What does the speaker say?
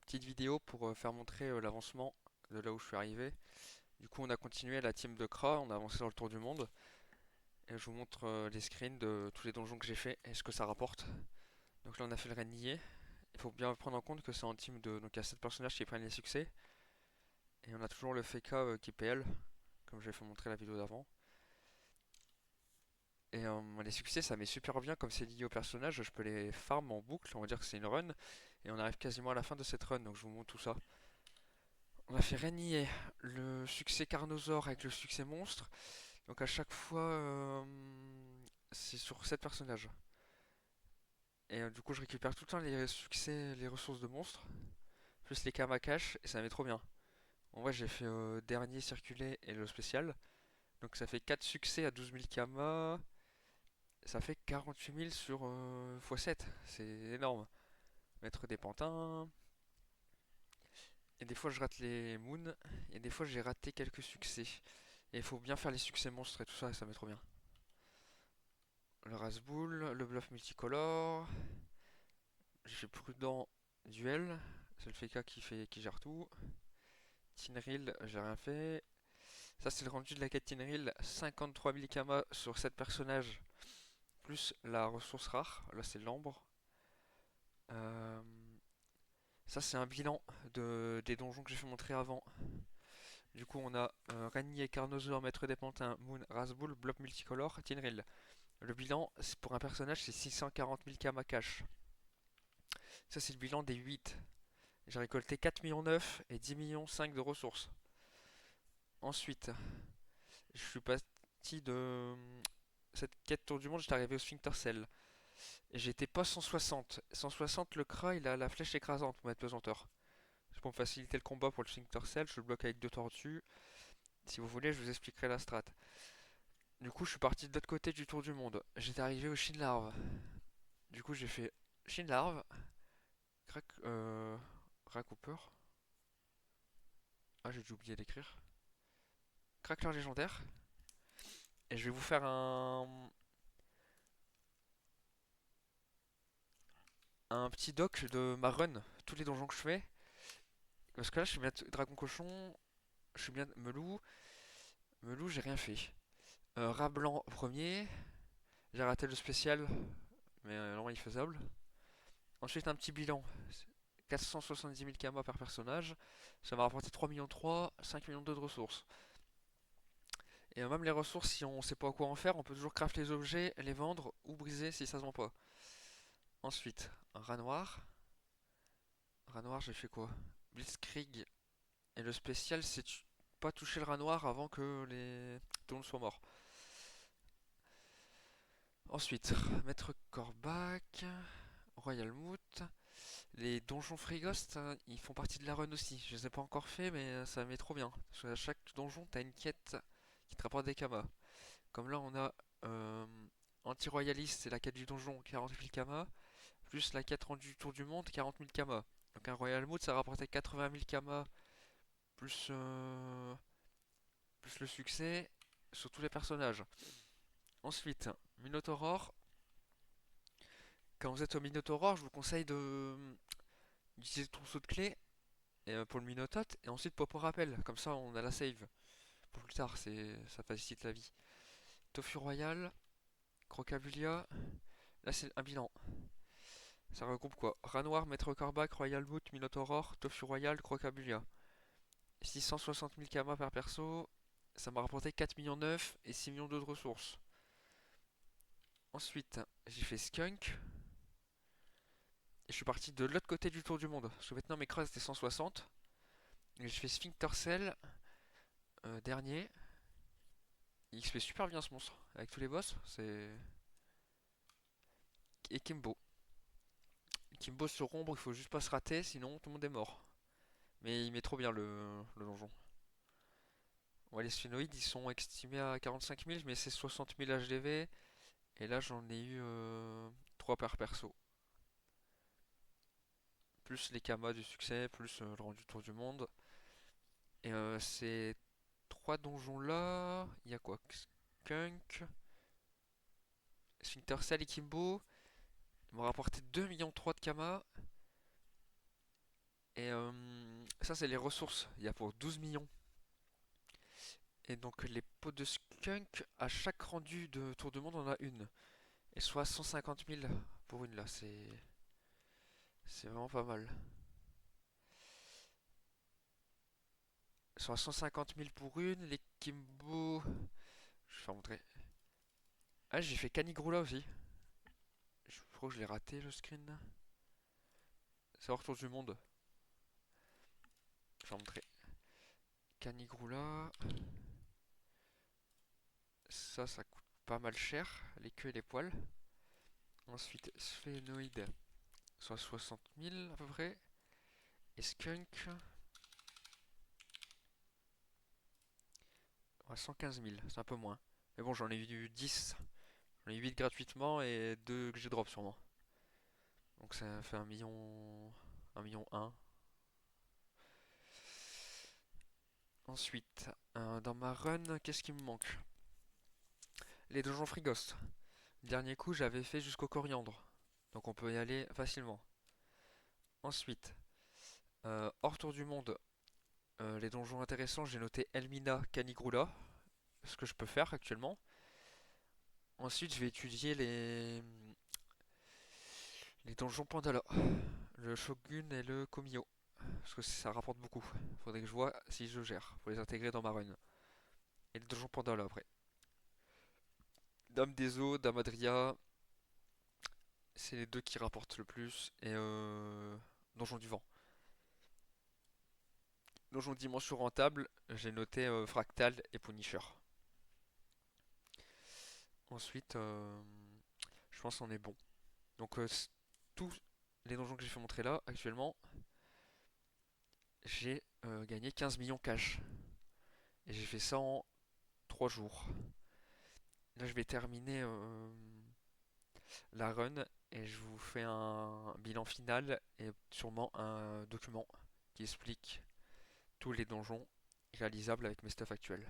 petite vidéo pour faire montrer l'avancement de là où je suis arrivé. Du coup, on a continué la team de Kra, on a avancé dans le tour du monde. Et je vous montre les screens de tous les donjons que j'ai fait et ce que ça rapporte. Donc là, on a fait le Rennillet. Il faut bien prendre en compte que c'est en team de. Donc il y a 7 personnages qui prennent les succès. Et on a toujours le FK qui PL, comme j'ai fait montrer la vidéo d'avant. Et les succès, ça met super bien, comme c'est lié au personnage, je peux les farm en boucle, on va dire que c'est une run. Et on arrive quasiment à la fin de cette run, donc je vous montre tout ça. On a fait Rennillet, le succès Carnosaur avec le succès monstre. Donc à chaque fois, c'est sur 7 personnages. Et du coup, je récupère tout le temps les succès, les ressources de monstres, plus les Kamakash, et ça met trop bien. En vrai, j'ai fait dernier circulé et le spécial. Donc ça fait 4 succès à 12 000 Kama. Ça fait 48 000 sur x7. C'est énorme. Mettre des pantins. Et des fois, je rate les moons. Et des fois, j'ai raté quelques succès. Et il faut bien faire les succès monstres et tout ça, et ça met trop bien. Le Rasboul, le bluff multicolore. J'ai fait prudent duel. C'est le FK qui gère tout. Tinril, j'ai rien fait. Ça, c'est le rendu de la quête Tinril. 53 000 Kama sur 7 personnages. Plus la ressource rare. Là, c'est l'ambre. Euh, Ça, c'est un bilan des donjons que j'ai fait montrer avant. Du coup, on a Ragni, Carnosaur, Maître des Pantins, Moon, Rasboul, Blob multicolore, Tinril. Le bilan, pour un personnage, c'est 640 000 Kama cash. Ça, c'est le bilan des 8. J'ai récolté 4 millions 9 et 10 millions 5 de ressources. Ensuite, je suis parti de cette quête tour du monde, j'étais arrivé au Sphincter Cell. Et j'étais pas 160. 160, le Kra, il a la flèche écrasante pour mettre pesanteur. C'est pour me faciliter le combat pour le Sphincter Cell, je le bloque avec 2 tortues. Si vous voulez, je vous expliquerai la strat. Du coup, je suis parti de l'autre côté du tour du monde. J'étais arrivé au Shinlarve. Du coup, j'ai fait Shinlarve, Crack, Cooper. Ah, j'ai dû oublier d'écrire. Crackler légendaire. Et je vais vous faire un petit doc de ma run, tous les donjons que je fais. Parce que là, je suis bien Dragon Cochon, je suis bien Melou. Melou, j'ai rien fait. Rat Blanc premier, j'ai raté le spécial, mais normalement il est faisable. Ensuite, un petit bilan. 470 000 Kama par personnage. Ça m'a rapporté 3 millions 3, 5 millions 2 de ressources. Et même les ressources, si on sait pas quoi en faire, on peut toujours craft les objets, les vendre ou briser si ça se vend pas. Ensuite, un rat noir. Rat noir, j'ai fait quoi? Blitzkrieg. Et le spécial, c'est pas toucher le rat noir avant que tout le monde soit mort. Ensuite, Maître Corbac, Royal Moot. Les donjons Freeghost, hein, ils font partie de la run aussi. Je les ai pas encore fait, mais ça met trop bien. Parce qu'à chaque donjon, t'as une quête qui te rapporte des kamas. Comme là, on a euh, Anti-Royaliste, c'est la quête du donjon, 40 000 kamas. Plus la quête rendue tour du monde, 40 000 kamas. Donc un Royal Mood, ça rapportait 80 000 kamas. Plus, plus le succès sur tous les personnages. Ensuite, Minotaur. Quand vous êtes au Minotaur, je vous conseille d'utiliser le trousseau de clés pour le Minotaute et ensuite pop au rappel. Comme ça, on a la save pour plus tard. Ça facilite la vie. Tofu Royal, Crocabulia. Là, c'est un bilan. Ça regroupe quoi? Rat Noir, Maître Corbac, Royal Boot, Minotaur, Tofu Royal, Crocabulia. 660 000 Kama par perso. Ça m'a rapporté 4 millions 9 et 6 millions de ressources. Ensuite, j'ai fait Skunk. Et je suis parti de l'autre côté du tour du monde. Parce que maintenant mes crosses étaient 160. Et je fais Sphincter Cell, dernier. Il se fait super bien ce monstre. Avec tous les boss. Et Kimbo. Kimbo sur ombre, il faut juste pas se rater, sinon tout le monde est mort. Mais il met trop bien le donjon. Ouais, les sphénoïdes, ils sont estimés à 45 000, mais c'est 60 000 HDV. Et là, j'en ai eu 3 par perso. Plus les kamas du succès, plus le rendu tour du monde. Et ces 3 donjons là, il y a quoi? Skunk, Sphincter Cell et Kimbo. Ils m'ont rapporté 2 millions 3 de kamas. Et ça, c'est les ressources. Il y a pour 12 millions. Et donc, les pots de skunk, à chaque rendu de tour de monde, on en a une. Et soit 150 000 pour une là, c'est vraiment pas mal. Soit 150 000 pour une, les Kimbo. Je vais vous montrer. Ah, j'ai fait Canigroula aussi. Je crois que je l'ai raté le screen. C'est hors tour du monde. Je vais vous montrer. Canigroula. Ça coûte pas mal cher, les queues et les poils. Ensuite, sphénoïde, soit 60 000 à peu près. Et skunk, ouais, 115 000, c'est un peu moins. Mais bon, j'en ai eu 10. J'en ai eu 8 gratuitement et 2 que j'ai drop sûrement. Donc ça fait 1 million. 1 million 1. Ensuite, dans ma run, qu'est-ce qui me manque? Les donjons Free-Ghost. Dernier coup, j'avais fait jusqu'au coriandre. Donc on peut y aller facilement. Ensuite, hors tour du monde, les donjons intéressants, j'ai noté Elmina, Canigrula, ce que je peux faire actuellement. Ensuite, je vais étudier les donjons Pandala, le Shogun et le Komio, parce que ça rapporte beaucoup. Faudrait que je vois si je gère, faut les intégrer dans ma run. Et les donjons Pandala après. Dame des eaux, Dame Adria, c'est les deux qui rapportent le plus. Et Donjon du vent. Donjon dimension rentable, j'ai noté Fractal et Punisher. Ensuite, je pense qu'on est bon. Donc tous les donjons que j'ai fait montrer là, actuellement, j'ai gagné 15 millions cash. Et j'ai fait ça en 3 jours. Là, je vais terminer la run et je vous fais un bilan final et sûrement un document qui explique tous les donjons réalisables avec mes stuff actuels.